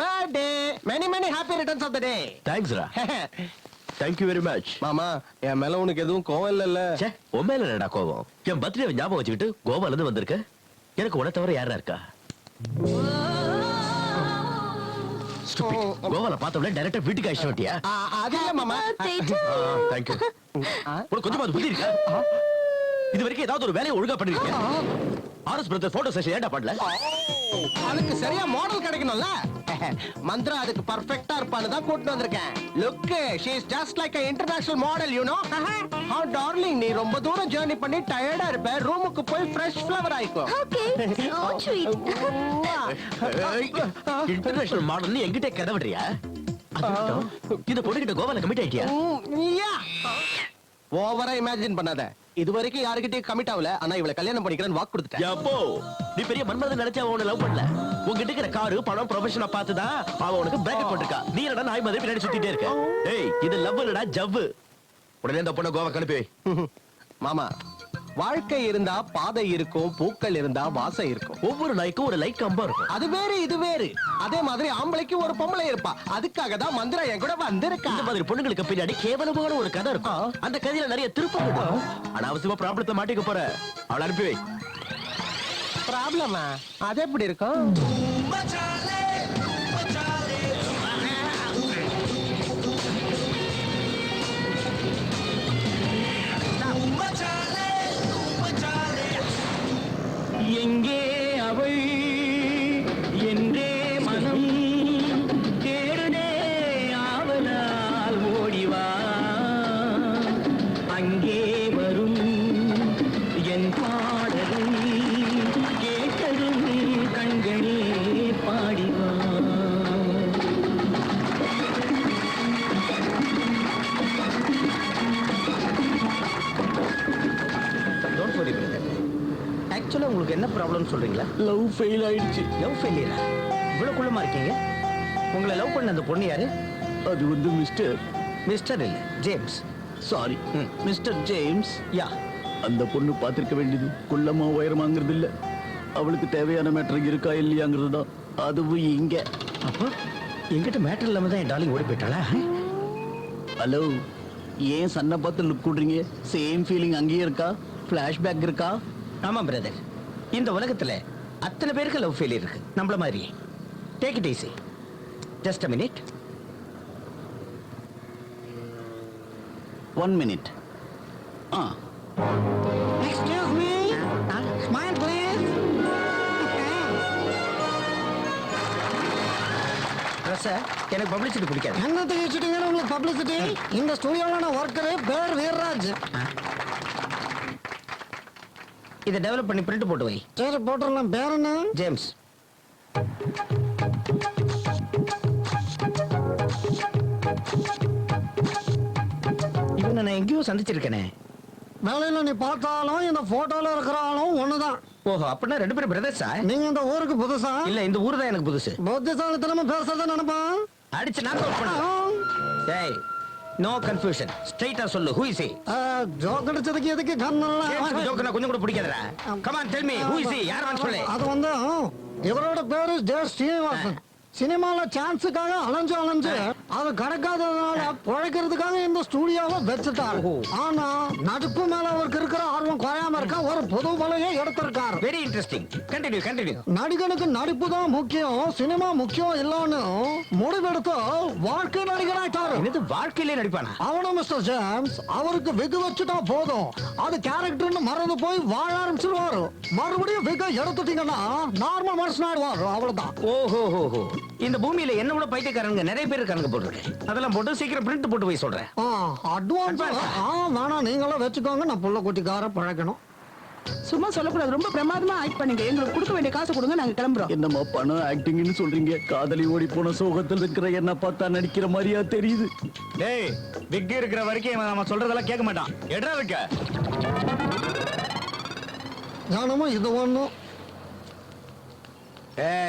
Birthday. many many happy returns of the day. Thanks ரா. Thank you very much. மாமா, என் மேல உனக்கு எதுவும் கோவம் இல்லல்ல? ச்சே, உன் மேல என்னடா கோவம்? என் பர்த்டே ஞாபகம் வச்சுக்கிட்டு கோவால இருந்து வந்திருக்க. எனக்கு உன்னை தவிர யாரா இருக்கா? Stupid. கோவால பார்த்தவளே டைரக்டா வீட்டுக்கு அழைச்சு வட்டியா? அது இல்ல மாமா. Thank you. உனக்கு கொஞ்சமாவது புத்தி இருக்கா? இது வரைக்கும் ஏதாவது ஒரு வேலையை ஒழுங்கா பண்ணிருக்கியா? ஆர்எஸ் பிரதர் போட்டோ செஷன் ஏன்டா பண்ணல? அதுக்கு சரியா மாடல் கிடைக்கணும்ல. மந்த்ரா அதுக்கு பெர்ஃபெக்ட்டா இருப்பான்னு தான் கூட்டி வந்திருக்கேன். Look, she is just like an international model, you know. How darling, நீ ரொம்ப தூரம் ஜர்னி பண்ணி டயர்டா இருப்ப. ரூமுக்கு போய் ஃப்ரெஷ் ஃப்ளவர் ஆயிக்கோ. Okay, so sweet. இன்டர்நேஷனல் மாடல்னு என்கிட்ட கதவறியா? இந்த பொண்ணுகிட்ட கோவால கமிட் ஆயிட்டியா? ஓவரா இமேஜின் பண்ணாத. இது வரைக்கும் யாருக்கிட்டயும் கமிட் ஆகல. ஆனா இவளை கல்யாணம் பண்ணிக்கிறேன்னு வாக்கு கொடுத்துட்டேன். யப்போ, நீ பெரிய மன்மதன் நினைச்சா அவனை லவ் பண்ணல. உன்கிட்ட இருக்கிற காரு பணம் ப்ரொஃபஷனை பார்த்துதான் அவன் உனக்கு பிரேக்கப் போட்டுருக்கா. நீ என்னடா நாய் மாதிரி பின்னாடி சுத்திட்டே இருக்க? டேய், இது லவ் இல்லடா, ஜவ்வு. உடனே இந்த பொண்ணை கோவா அனுப்பி. மாமா, வாழ்க்கை இருந்தா பாதை இருக்கும், பூக்கள் இருந்தா வாசம் இருக்கும். ஒவ்வொரு நாய்க்கும் ஒரு லைக் கம்பா இருக்கும். அது வேறு, இது வேறு. அதே மாதிரி ஆம்பளைக்கு ஒரு பொம்பளை இருப்பா. அதுக்காக தான் மந்திரா என் கூட வந்திருக்கா. இந்த மாதிரி பொண்ணுங்களுக்கு பின்னாடி கேவலமான ஒரு கதை இருக்கும். அந்த கதையில நிறைய திருப்பம் இருக்கும். அனாவசியமா ப்ராப்ளத்தை மாட்டிக்க போற. அவளை அனுப்பி வை. ப்ராப்ளமா? அது எப்படி இருக்கும்? எங்கே அவள் என்றே மனம் தேடுதே ஆவலால் ஓடிவா. அங்கே வரும் என் பாடலை கேட்டதும் கண்களே பாடிவா. Don't worry, brother. ஆக்சுவலா உங்களுக்கு என்ன ப்ராப்ளம் சொல்றீங்களா? லவ் ஃபெயில் ஆயிடுச்சு. லவ் ஃபெயிலியரா? இவ்வளவு குள்ளமா இருக்கீங்க. உங்களை லவ் பண்ண அந்த பொண்ணு யாரு? அது வந்து மிஸ்டர் மிஸ்டர் இல்ல, James. Sorry mister James. Yeah, அந்த பொண்ணு பார்த்திருக்க வேண்டியது குள்ளமா உயரமாங்கிறது இல்ல, அவளுக்கு தேவையான மேட்டர் இருக்கா இல்லையாங்கிறது தான். அதுவும் இங்க. அப்போ என்கிட்ட மேட்டர் இல்லாம தான் என் டார்லிங் ஓடி போயிட்டாளா? ஹலோ, ஏன் சன்னை பார்த்து லுக் கூடுறீங்க? சேம் ஃபீலிங் அங்கேயே இருக்கா? ஃபிளாஷ்பேக் இருக்கா? ஆமா பிரதர், இந்த உலகத்துல அத்தனை பேருக்கு லவ் ஃபெயிலியர் இருக்கு, நம்மள மாதிரி. Take it easy. Just a minute. 1 minute. Excuse me. Smile please. Sir, எனக்கு பப்ளிசிட்டி பிடிக்காது. என்னத்துக்கு வச்சுட்டீங்கன்னு உங்களுக்கு பப்ளிசிட்டி? இந்த ஸ்டுடியோல நான் ஒர்க்கரு பேர் வீர்ராஜ். இதை டெவலப் பண்ணி பிரிண்ட் போட்டு வை. சரி, போட்டுடலாம். பேர் என்ன? ஜேம்ஸ். இவனை நான் எங்கேயோ சந்திச்சிருக்கேனே. வேலையில நீ பார்த்தாலும் இந்த போட்டோல இருக்கிற ஆளும் ஒண்ணுதான். ஓஹோ, அப்படின்னா ரெண்டு பேரும் பிரதர்ஸா? நீங்க இந்த ஊருக்கு புதுசா? இல்ல, இந்த ஊர் தான் எனக்கு புதுசு. புத்திசாலித்தனமா பேசுறத நினைப்பான். அடிச்சு நான் அவுட் பண்ணு. டேய், நோ கன்ஃபியூஷன். ஸ்ட்ரைட்டா சொல்லு, who is he? ஜோக் அடிச்சதுக்கு எதுக்கு கண்ணெல்லாம்? ஜோக்கனா கொஞ்சம் கூட பிடிக்காதடா. Come on, tell me, who is he? யார் வந்து சொல்லு. அது வந்து இவரோட பேரு ஜே ஸ்ரீனிவாசன். சினிமால சான்ஸுக்காக அலைஞ்சு அது கிடைக்காததுனால பிழைக்கிறதுக்காக இந்த ஸ்டுடியோவை வச்சுட்டாரு. ஆனா நடிப்பு மேல அவருக்கு இருக்கிற ஆர்வம் குறையாம இருக்க ஒரு புது மலையை எடுத்திருக்காரு. Very interesting. கண்டினியூ. நடிகனுக்கு நடிப்பு தான் முக்கியம், சினிமா முக்கியம் இல்லன்னு முடிவெடுத்து வாழ்க்கை நடிகராயிட்டாரு. இது வாழ்க்கையிலே நடிப்பானா? அவனும் மிஸ்டர் ஜேம்ஸ் அவருக்கு விகு வச்சுட்டா போதும், அது கேரக்டர்னு மறந்து போய் வாழ ஆரம்பிச்சிருவாரு. மறுபடியும் விக எடுத்துட்டீங்கன்னா நார்மல் மனுஷன் ஆயிடுவாரு. அவ்வளவுதான். ஓஹோ, இந்த பூமியில என்ன விட பைத்தியக்காரங்க நிறைய பேர் இருக்காங்க போட்டுருக்கேன். அதெல்லாம் போட்டு சீக்கிரம் பிரிண்ட் போட்டு போய் சொல்றேன். அட்வான்ஸ் வேணாம், நீங்களும் வச்சுக்கோங்க. நான் புள்ள குட்டிக்கார பழக்கணும். சும்மா சொல்லக்கூடாது. ரொம்ப பிரமாதமா ஆக்ட் பண்ணுங்க. எங்களுக்கு கொடுக்க வேண்டிய காசு கொடுங்க, நாங்க கிளம்புறோம். என்னம்மா பணம் ஆக்டிங்னு சொல்றீங்க? காதலி ஓடி போன சோகத்தில் இருக்கிற என்ன பார்த்தா நடிக்கிற மாதிரியா தெரியுது? டேய், விக் இருக்கிற வரைக்கும் நம்ம சொல்றதெல்லாம் கேட்க மாட்டான். எட்ரா விக்க. நானும் இது ஒண்ணும்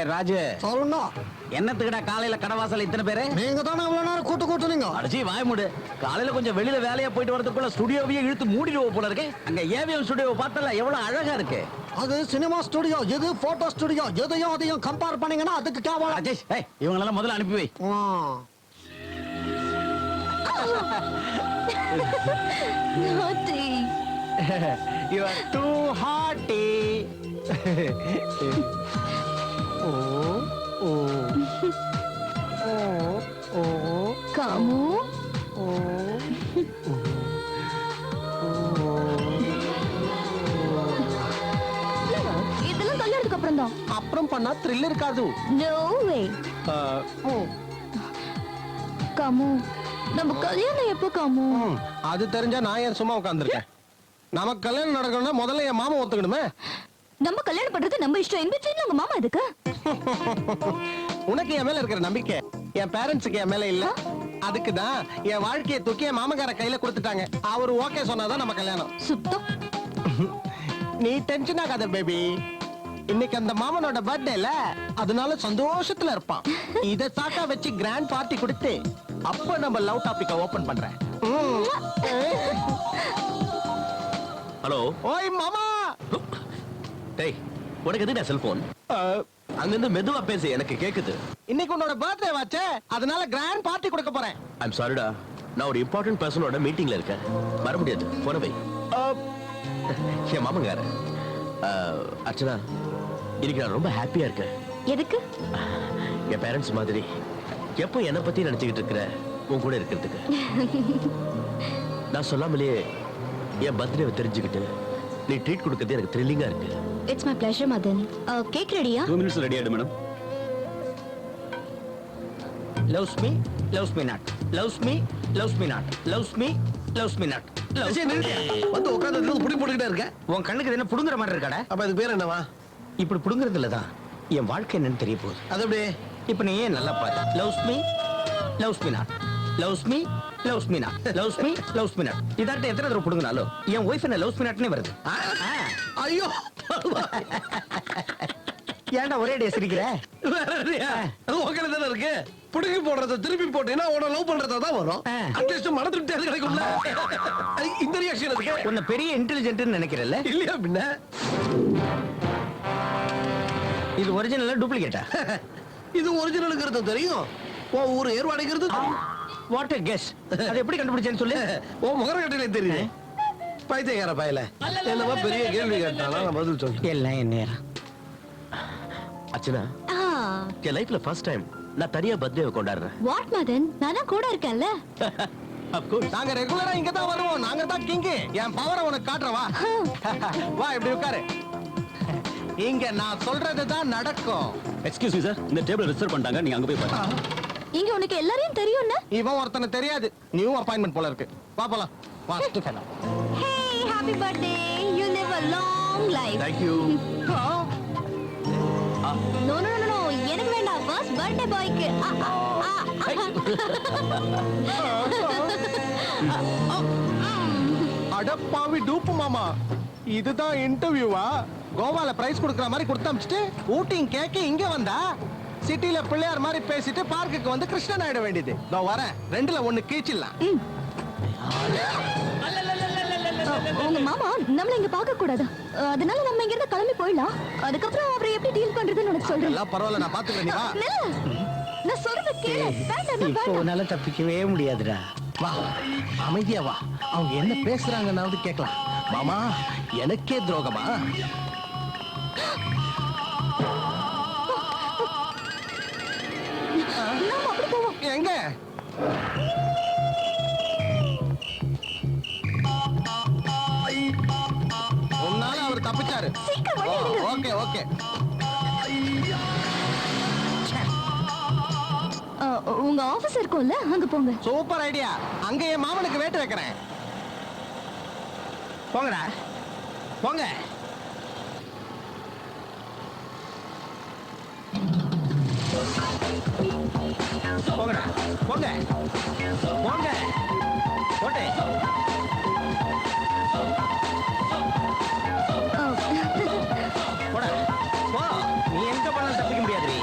ராஜு, சொல்லணும். என்னத்துக்குடா காலையில கடவாசல் இத்தனை பேரு? நீங்க தானே இவ்வளவு நேரம் கூட்டுனீங்க. அடிச்சி வாய மூடு. காலையில கொஞ்சம் வெளியில வேலையா போயிட்டு வரதுக்குள்ள ஸ்டுடியோவையே இழுத்து மூடிடுவோம் போல இருக்கு. அங்க ஏவிஎம் ஸ்டுடியோ பார்த்தல எவ்வளவு அழகா இருக்கு. அது சினிமா ஸ்டுடியோ, இது போட்டோ ஸ்டுடியோ. எதையும் அதையும் கம்பேர் பண்ணீங்கன்னா அதுக்கு கேவலம். ராஜேஷ், இவங்களெல்லாம் முதல்ல அனுப்பி வை. Naughty. You are too haughty. Kamu. இதெல்லாம் கல்யாணத்துக்கு அப்புறம் தான். அப்புறம் பண்ணா த்ரில் இருக்காது. No way. காமு, நம்ம கல்யாணம் எப்போ காமு? அது தெரிஞ்சா நான் ஏன் சும்மா உட்கார்ந்திருக்கேன்? நமக்கு கல்யாணம் நடக்கணும்னா முதல்ல என் மாமா ஒத்துக்கணுமே. நம்ம கல்யாணம் பண்றது நம்ம இஷ்டம். இன் பிட்வீன்ல உங்க மாமா எதுக்கு? உனக்கு என் மேல இருக்கிற நம்பிக்கை என் பேரண்ட்ஸுக்கு என் மேல இல்ல. அதுக்கு தான் என் வாழ்க்கையை தூக்கி என் மாமக்கார கையில கொடுத்துட்டாங்க. அவர் ஓகே சொன்னாதான் நம்ம கல்யாணம். சுத்தம். நீ டென்ஷன் ஆகாத பேபி. இன்னைக்கு அந்த மாமனோட பர்த்டேல, அதனால சந்தோஷத்துல இருப்பான். இத சாக்கா வச்சு கிராண்ட் பார்ட்டி கொடுத்து அப்ப நம்ம லவ் டாபிக்க ஓபன் பண்றேன். ஹலோ. ஓய் மாமா. டேய், உனக்கு எதுடா செல்போன்? அங்கிருந்து மெதுவா பேசு, எனக்கு கேக்குது. இன்னைக்கு உன்னோட பர்த்டே வாச்சே, அதனால கிராண்ட் பார்ட்டி கொடுக்க போறேன். ஐம் சாரிடா, நான் ஒரு இம்பார்ட்டன்ட் பர்சனோட மீட்டிங்ல இருக்கேன். வர முடியாது, போன வை. என் மாமங்கார அர்ச்சனா, இன்னைக்கு நான் ரொம்ப ஹாப்பியா இருக்கேன். எதுக்கு? என் பேரண்ட்ஸ் மாதிரி எப்போ என்னை பத்தி நினைச்சுக்கிட்டு இருக்கிற உன் கூட இருக்கிறதுக்கு. நான் சொல்லாமலேயே என் பர்த்டேவை தெரிஞ்சுக்கிட்டு நீ ட்ரீட் கொடுக்கறது எனக்கு த்ரில்லிங்கா இருக்கு. It's my pleasure Madan. Cake ரெடியா? 2 minutes ரெடி ஆயிடு madam. Loves me, loves me not. Loves me, loves me not. Loves me, loves me not. வந்து உட்கார்ந்து புடி போட்டுக்கிட்டே இருக்க. உன் கண்ணுக்கு இது என்ன புடுங்குற மாதிரி இருக்காடா? அப்ப அது பேர் என்னவா? இப்படி புடுங்குறதுல தான் என் வாழ்க்கை என்னன்னு தெரிய போகுது. அது அப்படியே இப்ப நீ ஏன் நல்லா பாரு. Loves me, loves me not. Loves me, loves me not. Loves me, loves me not. இதாட்ட எத்தனை தடவை புடுங்கினாலும் என் ஒய்ஃப் என்ன லவ்ஸ் மீ நாட்னே வருது. ஐயோ, ஏன்டா ஒரே டே சிரிக்கிற? உட்கார தானே இருக்கு. புடுங்கி போடுறத திருப்பி போட்டீங்கன்னா உன லவ் பண்றதா தான் வரும். அட்லீஸ்ட் மன திருப்தி அது கிடைக்கும்ல. இந்த ரியாக்ஷன் இருக்கு. உன்னை பெரிய இன்டெலிஜென்ட்னு நினைக்கிறல்ல? இல்லையா பின்ன? இது ஒரிஜினலா டூப்ளிகேட்டா? இது ஒரிஜினலுங்கிறது தெரியும். உன் ஊர் ஏர்வாடிங்கிறது வாட் எ கெஸ். அது எப்படி கண்டுபிடிச்சேன்னு சொல்லு. உன் முகர கட்டிலே தெரியுது. பைத்தியக்கார பயல. என்னவா பெரிய கேள்வி கேட்டானா நான் பதில் சொல்றேன். எல்லாம் என் நேரம். அச்சனா, என் லைஃப்ல ஃபர்ஸ்ட் டைம் நான் தனியா பர்த்டே கொண்டாடுறேன். வாட் மதன், நானா கூட இருக்கேன்ல. Of course. நாங்க ரெகுலரா இங்க தான் வருவோம். நாங்க தான் கிங். என் பவரை உனக்கு காட்டுறவா? வா, இப்படி உட்காரு. இங்க நான் சொல்றது தான் நடக்கும். எக்ஸ்கியூஸ் மீ சார், இந்த டேபிள் ரிசர்வ் பண்ணிட்டாங்க, நீங்க அங்க போய் பாருங்க. இங்க உனக்கு எல்லாரையும் தெரியும்ல. இவன் ஒருத்தனை தெரியாது. நியூ அப்பாயின்மென்ட் போல இருக்கு. வா போலாம். First fellow. Hey, happy birthday. You live a long life. Thank you. No, no, no, no. எனக்கு வேண்டாம். First birthday boyக்கு. அடப்பாவி டூப்பு மாமா. இதுதான் இன்டர்வியூவா? கோவால பிரைஸ் கொடுக்கற மாதிரி கொடுத்து அமிச்சிட்டு ஊட்டிங் கேக்க இங்க வந்தா சிட்டில பிள்ளையார் மாதிரி பேசிட்டு பார்க்குக்கு வந்து கிருஷ்ணன் ஆயிட வேண்டியது. நான் வரேன். ரெண்டுல ஒண்ணு கீச்சிடலாம். உங்க மாமா நம்மள இங்க பார்க்க கூடாது. அதனால நம்ம இங்க இருந்து கிளம்பி போயிடலாம். அதுக்கப்புறம் அவரை எப்படி டீல் பண்றதுன்னு உனக்கு சொல்றேன். எல்லாம் பரவாயில்ல, நான் பாத்துக்கிறேன். நீ வா. நான் சொல்றது கேளு. வேண்டாம், இப்போ உன்னால தப்பிக்கவே முடியாதுடா. வா, அமைதியா வா. அவங்க என்ன பேசுறாங்கன்னாவது கேட்கலாம். மாமா, எனக்கே துரோகமா? நாம அப்படி போவோம். எங்க? உன்னால அவர் தப்பிச்சாரு. சீக்கிரம் வழி எடுங்க. Okay okay. உங்க ஆபீஸ் இருக்கும்ல, அங்க போங்க. Super idea. அங்க என் மாமனுக்கு வேட்டு வைக்கிறேன். போங்கடா, போங்க. போங்கடா, போங்க, போங்க, போட்டே. போடா, போ. நீ எங்க போனாலும் தப்பிக்க முடியாதுடி.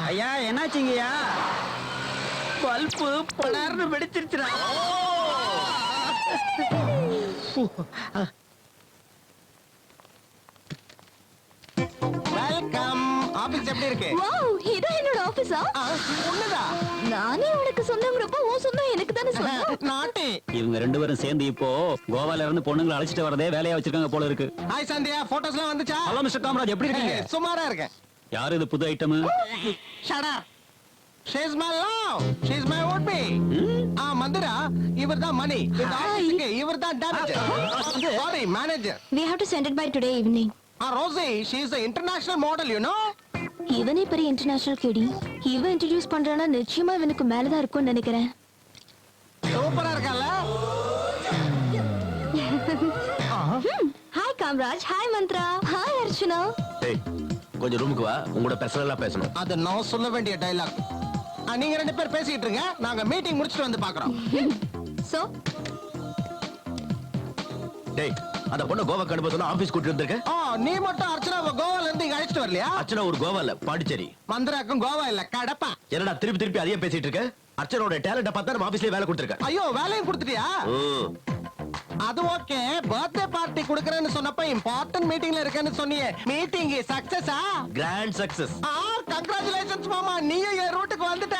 ஐயா என்னாச்சுங்கய்யா பல்பு படார்னு வெடிச்சிருச்சுடா வெல்கம். ஆபீஸ் எப்படி இருக்கு? வாவ் இது என்னோட ஆபீஸா உன்னதா? நானே உனக்கு சொந்தங்கிறப்ப உன் சொந்தம் எனக்கு தானே சொந்தம் நாட்டி. இவங்க ரெண்டு பேரும் சேர்ந்து இப்போ கோவால இருந்து பொண்ணுங்களை அழைச்சிட்டு வரதே வேலையா வச்சிருக்காங்க போல இருக்கு. ஹாய் சந்தியா, போட்டோஸ்லாம் வந்துச்சா? ஹலோ மிஸ்டர் காமராஜ், எப்படி இருக்கீங்க? சுமாரா இருக்கேன். யாரு இது புது item? Shut up. She's my love. She's my would be. மந்திரா, இவர்தான் மணி. இந்த ஆபீஸ்க்கு இவர்தான் damage. Sorry, manager. we have to send it by today evening Rosie, she is an international model, you know? இவனே பெரிய இன்டர்நேஷனல் கேடி இவன் இன்ட்ரடியூஸ் பண்றானா நிச்சயமா இவனுக்கு மேலதான் இருக்கும்னு நினைக்கிறேன் சூப்பரா இருக்கல? Hi Kamaraj hi Mantra hi Archana டேய், கொஞ்சம் ரூமுக்கு வா. உங்களோட பர்சனலா பேசணும். அது நான் சொல்ல வேண்டிய டயலாக். நீங்க ரெண்டு பேர் பேசிட்டு இருங்க. நாங்க மீட்டிங் முடிச்சிட்டு வந்து பார்க்கறோம். சோ டேய், அந்த பொண்ணு கோவாக்கு அனுப்பதுனா ஆபீஸ் கூட்டி வந்திருக்க. நீ மட்டும் அர்ச்சனாவை கோவால இருந்து இங்க அழைச்சிட்டு வரலையா? அர்ச்சனா ஒரு கோவா இல்ல, பாண்டிச்சேரி. மந்திராக்கும் கோவா இல்ல, கடப்பா. என்னடா திருப்பி திருப்பி அதையே பேசிட்டு இருக்க? அர்ச்சனாவோட டேலண்ட பார்த்தா நம்ம ஆபீஸ்லயே வேலை கொடுத்திருக்க. ஐயோ, வேலையும் கொடுத்துட்டியா? அது ஓகே. பர்த்டே பார்ட்டி கொடுக்கறேன்னு சொன்னப்ப இம்பார்ட்டன்ட் மீட்டிங்ல இருக்கேன்னு சொன்னியே, மீட்டிங் சக்சஸா? Grand success. கங்க்ராச்சுலேஷன்ஸ் மாமா, நீயும் என் ரூட்டுக்கு வந்துட்ட.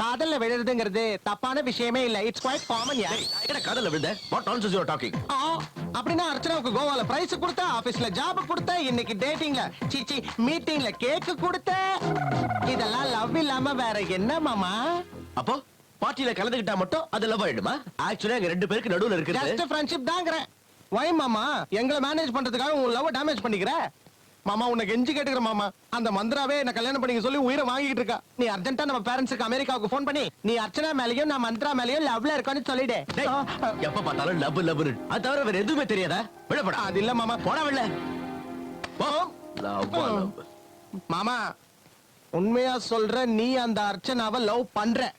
காதல்ல விழுறதுங்கிறது தப்பான விஷயமே இல்ல. It's quite common. யா, என்ன காதல்ல விழுந்த? What nonsense you are talking? அப்படினா அர்ச்சனாவுக்கு கோவால பிரைஸ் கொடுத்த, ஆபீஸ்ல ஜாப் கொடுத்த, இன்னைக்கு டேட்டிங்ல சீச்சி மீட்டிங்ல கேக் கொடுத்த. இதெல்லாம் லவ் இல்லாம வேற என்ன மாமா? அப்போ பார்ட்டில கலந்துக்கிட்டா மட்டும் அது லவ் ஆயிடுமா? ஆக்சுவலி எங்க ரெண்டு பேருக்கு நடுவுல இருக்குது ஜஸ்ட் ஃப்ரெண்ட்ஷிப் தாங்கற. வை மாமா எங்களை மேனேஜ் பண்றதுக்காக உன் லவ் டேமேஜ் பண்ணிக்கிற? மாமா உனக்கு கெஞ்சி கேட்டுக்கிற மாமா. அந்த மந்திராவே என்ன கல்யாணம் பண்ணிக்க சொல்லி உயிரை வாங்கிட்டு இருக்கா. நீ அர்ஜென்ட்டா நம்ம பேரண்ட்ஸ்க்கு அமெரிக்காவுக்கு ஃபோன் பண்ணி நீ அர்ச்சனா மேலயும் நான் மந்திரா மேலயும் லவ்ல இருக்கன்னு சொல்லிடு. எப்ப பார்த்தாலும் லவ் லவ். அது தவிர வேற எதுவுமே தெரியாதா? விடப்படா. அது இல்ல மாமா, போடா வெளில. போ. லவ் மாமா, உண்மையா சொல்ற, நீ அந்த அர்ச்சனாவை லவ் பண்ற.